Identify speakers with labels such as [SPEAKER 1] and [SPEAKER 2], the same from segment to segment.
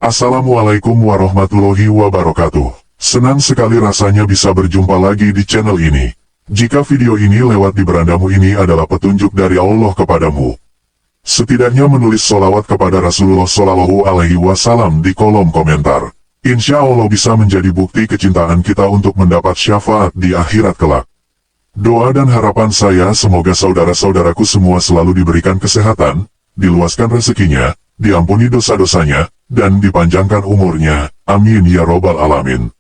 [SPEAKER 1] Assalamualaikum warahmatullahi wabarakatuh. Senang sekali rasanya bisa berjumpa lagi di channel ini. Jika video ini lewat di berandamu ini adalah petunjuk dari Allah kepadamu, setidaknya menulis sholawat kepada Rasulullah Shallallahu Alaihi Wasallam di kolom komentar. Insya Allah bisa menjadi bukti kecintaan kita untuk mendapat syafaat di akhirat kelak. Doa dan harapan saya semoga saudara-saudaraku semua selalu diberikan kesehatan, diluaskan rezekinya, diampuni dosa-dosanya, dan dipanjangkan umurnya. Amin ya robbal alamin.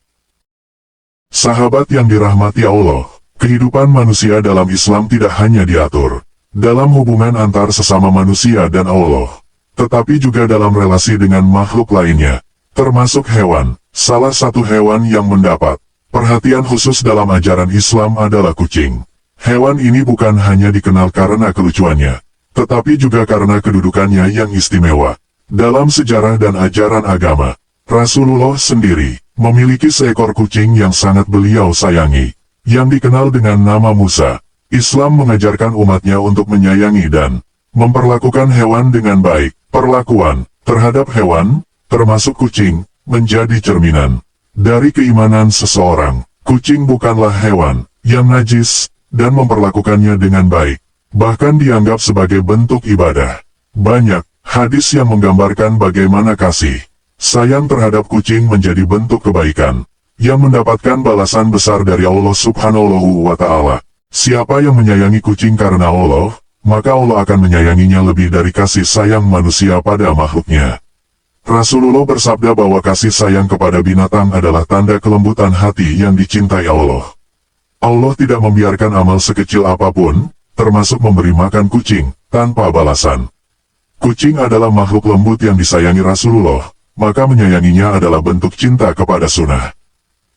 [SPEAKER 1] Sahabat yang dirahmati Allah, kehidupan manusia dalam Islam tidak hanya diatur dalam hubungan antar sesama manusia dan Allah, tetapi juga dalam relasi dengan makhluk lainnya, termasuk hewan. Salah satu hewan yang mendapat perhatian khusus dalam ajaran Islam adalah kucing. Hewan ini bukan hanya dikenal karena kelucuannya, tetapi juga karena kedudukannya yang istimewa. Dalam sejarah dan ajaran agama, Rasulullah sendiri memiliki seekor kucing yang sangat beliau sayangi, yang dikenal dengan nama Musa. Islam mengajarkan umatnya untuk menyayangi dan memperlakukan hewan dengan baik. Perlakuan terhadap hewan, termasuk kucing, menjadi cerminan dari keimanan seseorang. Kucing bukanlah hewan yang najis, dan memperlakukannya dengan baik bahkan dianggap sebagai bentuk ibadah. Banyak hadis yang menggambarkan bagaimana kasih sayang terhadap kucing menjadi bentuk kebaikan yang mendapatkan balasan besar dari Allah Subhanahu wa Ta'ala. Siapa yang menyayangi kucing karena Allah, maka Allah akan menyayanginya lebih dari kasih sayang manusia pada makhluknya. Rasulullah bersabda bahwa kasih sayang kepada binatang adalah tanda kelembutan hati yang dicintai Allah. Allah tidak membiarkan amal sekecil apapun, termasuk memberi makan kucing, tanpa balasan. Kucing adalah makhluk lembut yang disayangi Rasulullah, maka menyayanginya adalah bentuk cinta kepada sunnah.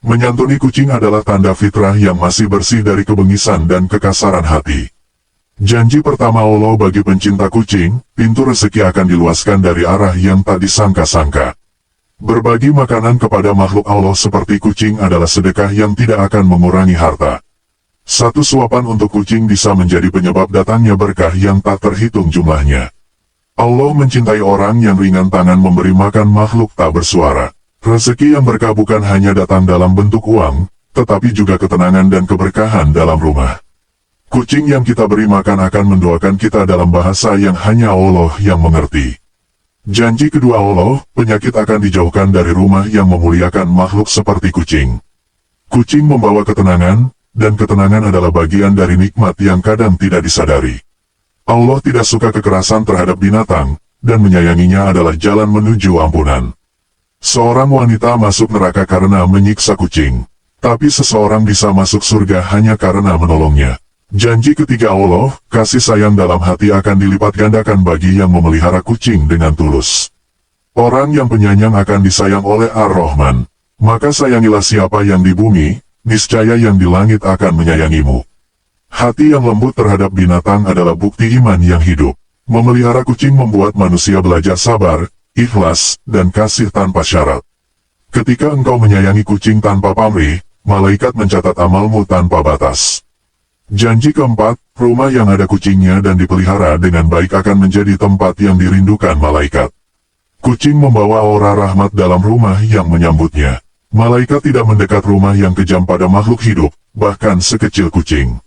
[SPEAKER 1] Menyantuni kucing adalah tanda fitrah yang masih bersih dari kebengisan dan kekasaran hati. Janji pertama Allah bagi pencinta kucing, pintu rezeki akan diluaskan dari arah yang tak disangka-sangka. Berbagi makanan kepada makhluk Allah seperti kucing adalah sedekah yang tidak akan mengurangi harta. Satu suapan untuk kucing bisa menjadi penyebab datangnya berkah yang tak terhitung jumlahnya. Allah mencintai orang yang ringan tangan memberi makan makhluk tak bersuara. Rezeki yang berkah bukan hanya datang dalam bentuk uang, tetapi juga ketenangan dan keberkahan dalam rumah. Kucing yang kita beri makan akan mendoakan kita dalam bahasa yang hanya Allah yang mengerti. Janji kedua Allah, penyakit akan dijauhkan dari rumah yang memuliakan makhluk seperti kucing. Kucing membawa ketenangan, dan ketenangan adalah bagian dari nikmat yang kadang tidak disadari. Allah tidak suka kekerasan terhadap binatang, dan menyayanginya adalah jalan menuju ampunan. Seorang wanita masuk neraka karena menyiksa kucing, tapi seseorang bisa masuk surga hanya karena menolongnya. Janji ketiga Allah, kasih sayang dalam hati akan dilipat gandakan bagi yang memelihara kucing dengan tulus. Orang yang penyayang akan disayang oleh Ar-Rahman. Maka sayangilah siapa yang di bumi, niscaya yang di langit akan menyayangimu. Hati yang lembut terhadap binatang adalah bukti iman yang hidup. Memelihara kucing membuat manusia belajar sabar, ikhlas, dan kasih tanpa syarat. Ketika engkau menyayangi kucing tanpa pamrih, malaikat mencatat amalmu tanpa batas. Janji keempat, rumah yang ada kucingnya dan dipelihara dengan baik akan menjadi tempat yang dirindukan malaikat. Kucing membawa aura rahmat dalam rumah yang menyambutnya. Malaikat tidak mendekat rumah yang kejam pada makhluk hidup, bahkan sekecil kucing.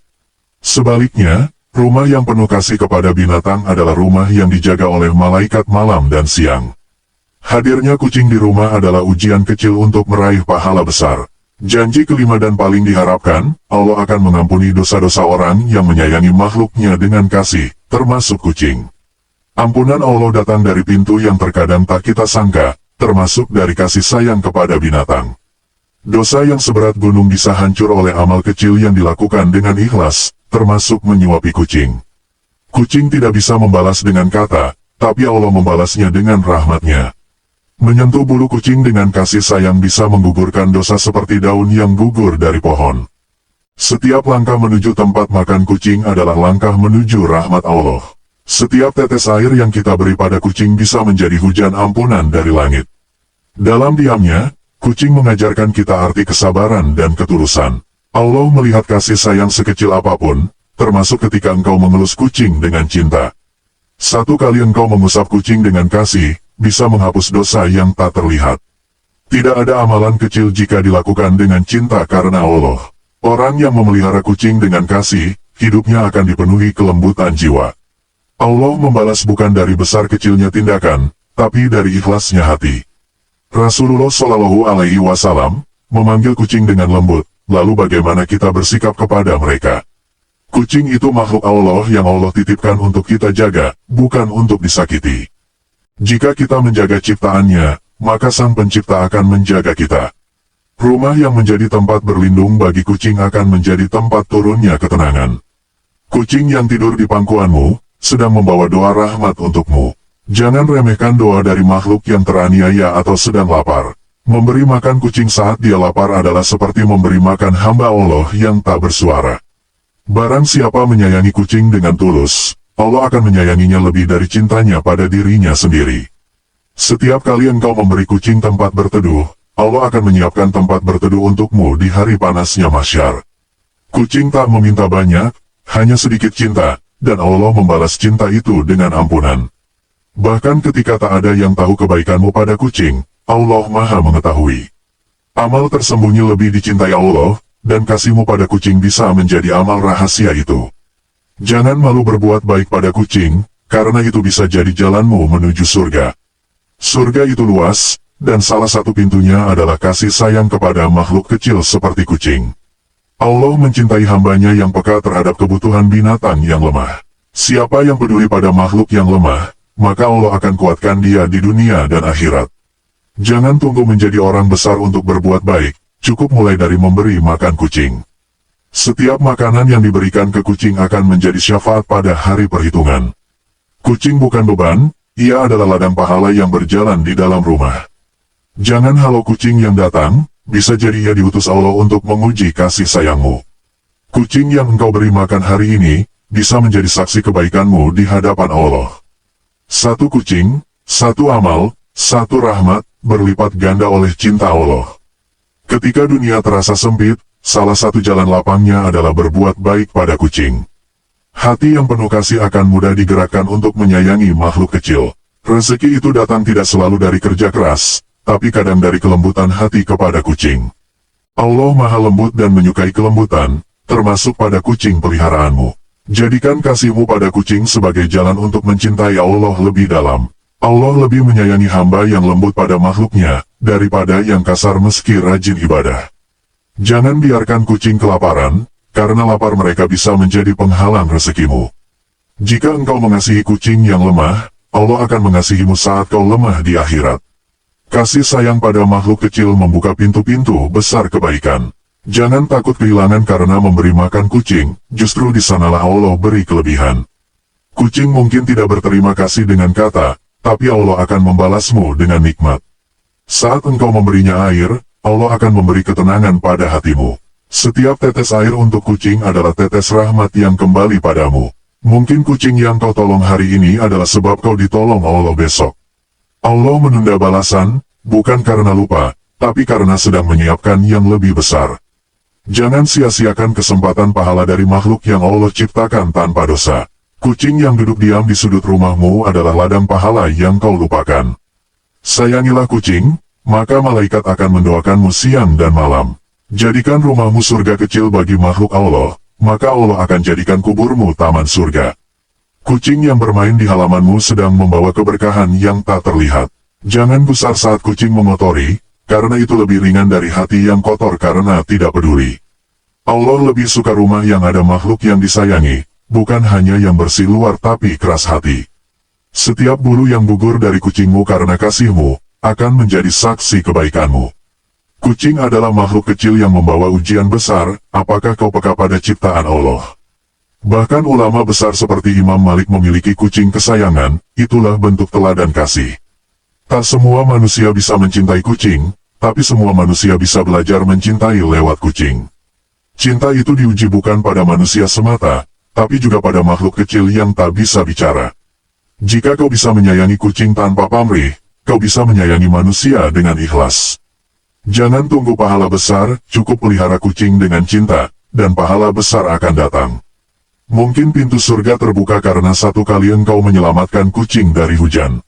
[SPEAKER 1] Sebaliknya, rumah yang penuh kasih kepada binatang adalah rumah yang dijaga oleh malaikat malam dan siang. Hadirnya kucing di rumah adalah ujian kecil untuk meraih pahala besar. Janji kelima dan paling diharapkan, Allah akan mengampuni dosa-dosa orang yang menyayangi makhluknya dengan kasih, termasuk kucing. Ampunan Allah datang dari pintu yang terkadang tak kita sangka, termasuk dari kasih sayang kepada binatang. Dosa yang seberat gunung bisa hancur oleh amal kecil yang dilakukan dengan ikhlas, termasuk menyuapi kucing. Kucing tidak bisa membalas dengan kata, tapi Allah membalasnya dengan rahmatnya. Menyentuh bulu kucing dengan kasih sayang bisa menggugurkan dosa seperti daun yang gugur dari pohon. Setiap langkah menuju tempat makan kucing adalah langkah menuju rahmat Allah. Setiap tetes air yang kita beri pada kucing bisa menjadi hujan ampunan dari langit. Dalam diamnya, kucing mengajarkan kita arti kesabaran dan ketulusan. Allah melihat kasih sayang sekecil apapun, termasuk ketika engkau mengelus kucing dengan cinta. Satu kali engkau mengusap kucing dengan kasih, bisa menghapus dosa yang tak terlihat. Tidak ada amalan kecil jika dilakukan dengan cinta karena Allah. Orang yang memelihara kucing dengan kasih, hidupnya akan dipenuhi kelembutan jiwa. Allah membalas bukan dari besar kecilnya tindakan, tapi dari ikhlasnya hati. Rasulullah Shallallahu Alaihi Wasallam memanggil kucing dengan lembut, lalu bagaimana kita bersikap kepada mereka? Kucing itu makhluk Allah yang Allah titipkan untuk kita jaga, bukan untuk disakiti. Jika kita menjaga ciptaannya, maka Sang Pencipta akan menjaga kita. Rumah yang menjadi tempat berlindung bagi kucing akan menjadi tempat turunnya ketenangan. Kucing yang tidur di pangkuanmu sedang membawa doa rahmat untukmu. Jangan remehkan doa dari makhluk yang teraniaya atau sedang lapar. Memberi makan kucing saat dia lapar adalah seperti memberi makan hamba Allah yang tak bersuara. Barang siapa menyayangi kucing dengan tulus, Allah akan menyayanginya lebih dari cintanya pada dirinya sendiri. Setiap kali engkau memberi kucing tempat berteduh, Allah akan menyiapkan tempat berteduh untukmu di hari panasnya mahsyar. Kucing tak meminta banyak, hanya sedikit cinta, dan Allah membalas cinta itu dengan ampunan. Bahkan ketika tak ada yang tahu kebaikanmu pada kucing, Allah Maha mengetahui. Amal tersembunyi lebih dicintai Allah, dan kasihmu pada kucing bisa menjadi amal rahasia itu. Jangan malu berbuat baik pada kucing, karena itu bisa jadi jalanmu menuju surga. Surga itu luas, dan salah satu pintunya adalah kasih sayang kepada makhluk kecil seperti kucing. Allah mencintai hambanya yang peka terhadap kebutuhan binatang yang lemah. Siapa yang peduli pada makhluk yang lemah, maka Allah akan kuatkan dia di dunia dan akhirat. Jangan tunggu menjadi orang besar untuk berbuat baik, cukup mulai dari memberi makan kucing. Setiap makanan yang diberikan ke kucing akan menjadi syafaat pada hari perhitungan. Kucing bukan beban, ia adalah ladang pahala yang berjalan di dalam rumah. Jangan halau kucing yang datang, bisa jadi ia diutus Allah untuk menguji kasih sayangmu. Kucing yang engkau beri makan hari ini, bisa menjadi saksi kebaikanmu di hadapan Allah. Satu kucing, satu amal, satu rahmat, berlipat ganda oleh cinta Allah. Ketika dunia terasa sempit, salah satu jalan lapangnya adalah berbuat baik pada kucing. Hati yang penuh kasih akan mudah digerakkan untuk menyayangi makhluk kecil. Rezeki itu datang tidak selalu dari kerja keras, tapi kadang dari kelembutan hati kepada kucing. Allah Maha Lembut dan menyukai kelembutan, termasuk pada kucing peliharaanmu. Jadikan kasihmu pada kucing sebagai jalan untuk mencintai Allah lebih dalam. Allah lebih menyayangi hamba yang lembut pada makhluknya, daripada yang kasar meski rajin ibadah. Jangan biarkan kucing kelaparan, karena lapar mereka bisa menjadi penghalang rezekimu. Jika engkau mengasihi kucing yang lemah, Allah akan mengasihimu saat kau lemah di akhirat. Kasih sayang pada makhluk kecil membuka pintu-pintu besar kebaikan. Jangan takut kehilangan karena memberi makan kucing, justru di sanalah Allah beri kelebihan. Kucing mungkin tidak berterima kasih dengan kata, tapi Allah akan membalasmu dengan nikmat. Saat engkau memberinya air, Allah akan memberi ketenangan pada hatimu. Setiap tetes air untuk kucing adalah tetes rahmat yang kembali padamu. Mungkin kucing yang kau tolong hari ini adalah sebab kau ditolong Allah besok. Allah menunda balasan, bukan karena lupa, tapi karena sedang menyiapkan yang lebih besar. Jangan sia-siakan kesempatan pahala dari makhluk yang Allah ciptakan tanpa dosa. Kucing yang duduk diam di sudut rumahmu adalah ladang pahala yang kau lupakan. Sayangilah kucing, maka malaikat akan mendoakanmu siang dan malam. Jadikan rumahmu surga kecil bagi makhluk Allah, maka Allah akan jadikan kuburmu taman surga. Kucing yang bermain di halamanmu sedang membawa keberkahan yang tak terlihat. Jangan gusar saat kucing mengotori, karena itu lebih ringan dari hati yang kotor karena tidak peduli. Allah lebih suka rumah yang ada makhluk yang disayangi, bukan hanya yang bersih luar tapi keras hati. Setiap bulu yang gugur dari kucingmu karena kasihmu, akan menjadi saksi kebaikanmu. Kucing adalah makhluk kecil yang membawa ujian besar, apakah kau peka pada ciptaan Allah? Bahkan ulama besar seperti Imam Malik memiliki kucing kesayangan, itulah bentuk teladan kasih. Tak semua manusia bisa mencintai kucing, tapi semua manusia bisa belajar mencintai lewat kucing. Cinta itu diuji bukan pada manusia semata, tapi juga pada makhluk kecil yang tak bisa bicara. Jika kau bisa menyayangi kucing tanpa pamrih, kau bisa menyayangi manusia dengan ikhlas. Jangan tunggu pahala besar, cukup pelihara kucing dengan cinta, dan pahala besar akan datang. Mungkin pintu surga terbuka karena satu kali engkau menyelamatkan kucing dari hujan.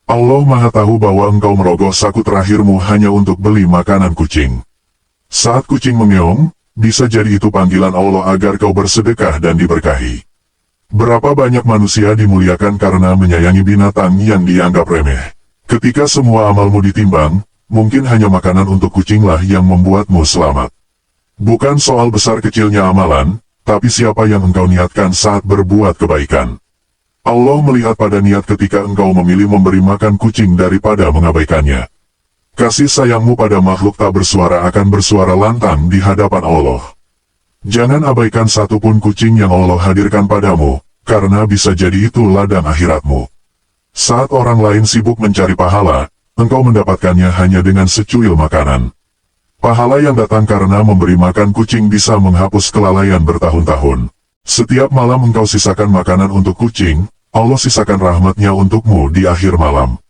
[SPEAKER 1] Allah Maha tahu bahwa engkau merogoh saku terakhirmu hanya untuk beli makanan kucing. Saat kucing mengeong, bisa jadi itu panggilan Allah agar kau bersedekah dan diberkahi. Berapa banyak manusia dimuliakan karena menyayangi binatang yang dianggap remeh. Ketika semua amalmu ditimbang, mungkin hanya makanan untuk kucinglah yang membuatmu selamat. Bukan soal besar kecilnya amalan, tapi siapa yang engkau niatkan saat berbuat kebaikan. Allah melihat pada niat ketika engkau memilih memberi makan kucing daripada mengabaikannya. Kasih sayangmu pada makhluk tak bersuara akan bersuara lantang di hadapan Allah. Jangan abaikan satupun kucing yang Allah hadirkan padamu, karena bisa jadi itu ladang akhiratmu. Saat orang lain sibuk mencari pahala, engkau mendapatkannya hanya dengan secuil makanan. Pahala yang datang karena memberi makan kucing bisa menghapus kelalaian bertahun-tahun. Setiap malam engkau sisakan makanan untuk kucing, Allah sisakan rahmatnya untukmu di akhir malam.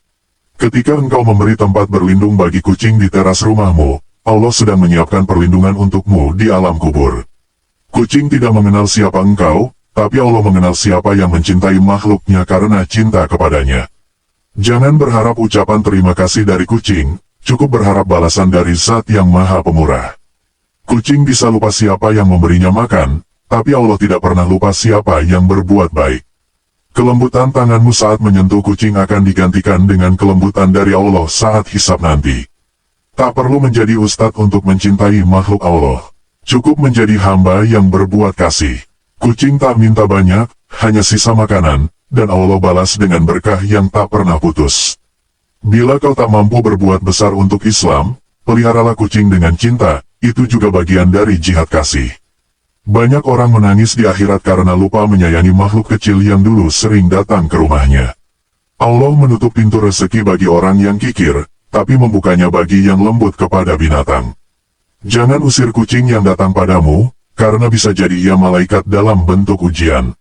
[SPEAKER 1] Ketika engkau memberi tempat berlindung bagi kucing di teras rumahmu, Allah sedang menyiapkan perlindungan untukmu di alam kubur. Kucing tidak mengenal siapa engkau, tapi Allah mengenal siapa yang mencintai makhluknya karena cinta kepadanya. Jangan berharap ucapan terima kasih dari kucing, cukup berharap balasan dari Zat yang Maha Pemurah. Kucing bisa lupa siapa yang memberinya makan, tapi Allah tidak pernah lupa siapa yang berbuat baik. Kelembutan tanganmu saat menyentuh kucing akan digantikan dengan kelembutan dari Allah saat hisab nanti. Tak perlu menjadi ustadz untuk mencintai makhluk Allah. Cukup menjadi hamba yang berbuat kasih. Kucing tak minta banyak, hanya sisa makanan, dan Allah balas dengan berkah yang tak pernah putus. Bila kau tak mampu berbuat besar untuk Islam, peliharalah kucing dengan cinta, itu juga bagian dari jihad kasih. Banyak orang menangis di akhirat karena lupa menyayangi makhluk kecil yang dulu sering datang ke rumahnya. Allah menutup pintu rezeki bagi orang yang kikir, tapi membukanya bagi yang lembut kepada binatang. Jangan usir kucing yang datang padamu, karena bisa jadi ia malaikat dalam bentuk ujian.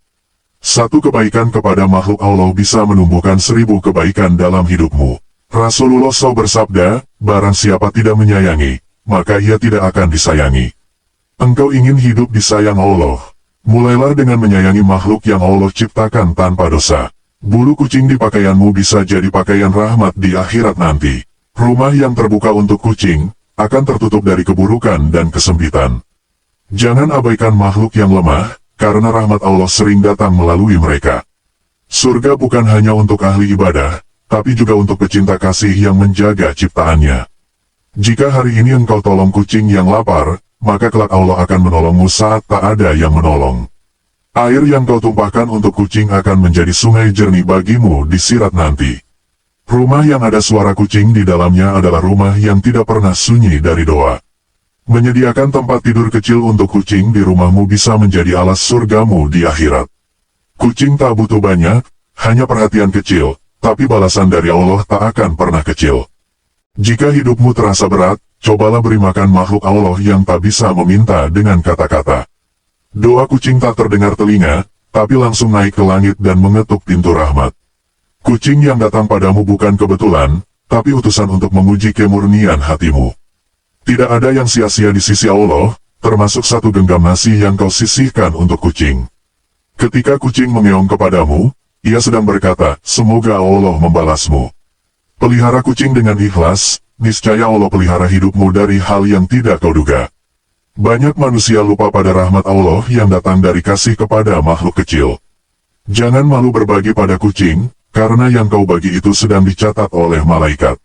[SPEAKER 1] Satu kebaikan kepada makhluk Allah bisa menumbuhkan 1000 kebaikan dalam hidupmu. Rasulullah SAW bersabda, barang siapa tidak menyayangi, maka ia tidak akan disayangi. Engkau ingin hidup disayang Allah, mulailah dengan menyayangi makhluk yang Allah ciptakan tanpa dosa. Bulu kucing di pakaianmu bisa jadi pakaian rahmat di akhirat nanti. Rumah yang terbuka untuk kucing akan tertutup dari keburukan dan kesempitan. Jangan abaikan makhluk yang lemah, karena rahmat Allah sering datang melalui mereka. Surga bukan hanya untuk ahli ibadah, tapi juga untuk pecinta kasih yang menjaga ciptaannya. Jika hari ini engkau tolong kucing yang lapar, maka kelak Allah akan menolongmu saat tak ada yang menolong. Air yang kau tumpahkan untuk kucing akan menjadi sungai jernih bagimu di sirat nanti. Rumah yang ada suara kucing di dalamnya adalah rumah yang tidak pernah sunyi dari doa. Menyediakan tempat tidur kecil untuk kucing di rumahmu bisa menjadi alas surgamu di akhirat. Kucing tak butuh banyak, hanya perhatian kecil, tapi balasan dari Allah tak akan pernah kecil. Jika hidupmu terasa berat, cobalah beri makan makhluk Allah yang tak bisa meminta dengan kata-kata. Doa kucing tak terdengar telinga, tapi langsung naik ke langit dan mengetuk pintu rahmat. Kucing yang datang padamu bukan kebetulan, tapi utusan untuk menguji kemurnian hatimu. Tidak ada yang sia-sia di sisi Allah, termasuk satu genggam nasi yang kau sisihkan untuk kucing. Ketika kucing mengeong kepadamu, ia sedang berkata, semoga Allah membalasmu. Pelihara kucing dengan ikhlas, niscaya Allah pelihara hidupmu dari hal yang tidak kau duga. Banyak manusia lupa pada rahmat Allah yang datang dari kasih kepada makhluk kecil. Jangan malu berbagi pada kucing, karena yang kau bagi itu sedang dicatat oleh malaikat.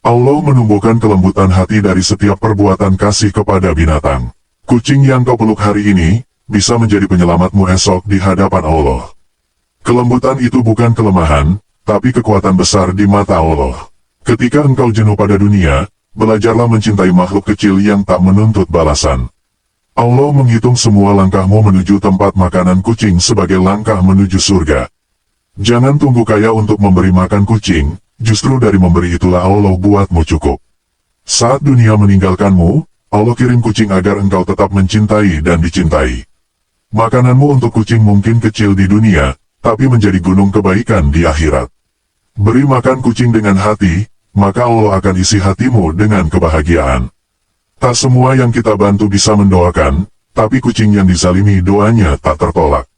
[SPEAKER 1] Allah menumbuhkan kelembutan hati dari setiap perbuatan kasih kepada binatang. Kucing yang kau peluk hari ini, bisa menjadi penyelamatmu esok di hadapan Allah. Kelembutan itu bukan kelemahan, tapi kekuatan besar di mata Allah. Ketika engkau jenuh pada dunia, belajarlah mencintai makhluk kecil yang tak menuntut balasan. Allah menghitung semua langkahmu menuju tempat makanan kucing sebagai langkah menuju surga. Jangan tunggu kaya untuk memberi makan kucing, justru dari memberi itulah Allah buatmu cukup. Saat dunia meninggalkanmu, Allah kirim kucing agar engkau tetap mencintai dan dicintai. Makananmu untuk kucing mungkin kecil di dunia, tapi menjadi gunung kebaikan di akhirat. Beri makan kucing dengan hati, maka Allah akan isi hatimu dengan kebahagiaan. Tak semua yang kita bantu bisa mendoakan, tapi kucing yang dizalimi doanya tak tertolak.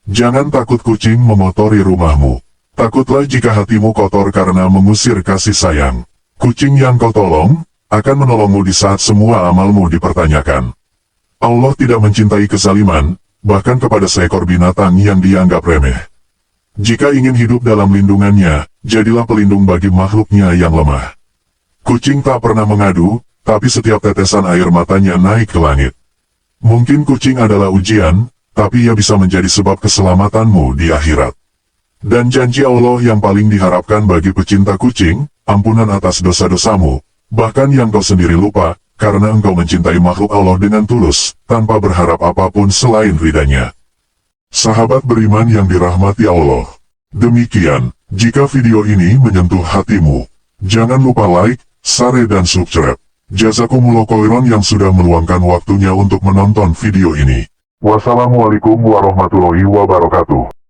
[SPEAKER 1] Jangan takut kucing mengotori rumahmu. Takutlah jika hatimu kotor karena mengusir kasih sayang. Kucing yang kau tolong, akan menolongmu di saat semua amalmu dipertanyakan. Allah tidak mencintai kezaliman, bahkan kepada seekor binatang yang dianggap remeh. Jika ingin hidup dalam lindungannya, jadilah pelindung bagi makhluknya yang lemah. Kucing tak pernah mengadu, tapi setiap tetesan air matanya naik ke langit. Mungkin kucing adalah ujian, tapi ia bisa menjadi sebab keselamatanmu di akhirat. Dan janji Allah yang paling diharapkan bagi pecinta kucing, ampunan atas dosa-dosamu, bahkan yang kau sendiri lupa, karena engkau mencintai makhluk Allah dengan tulus, tanpa berharap apapun selain ridanya. Sahabat beriman yang dirahmati Allah. Demikian, jika video ini menyentuh hatimu, jangan lupa like, share dan subscribe. Jazakumullah khairan yang sudah meluangkan waktunya untuk menonton video ini. Wassalamualaikum warahmatullahi wabarakatuh.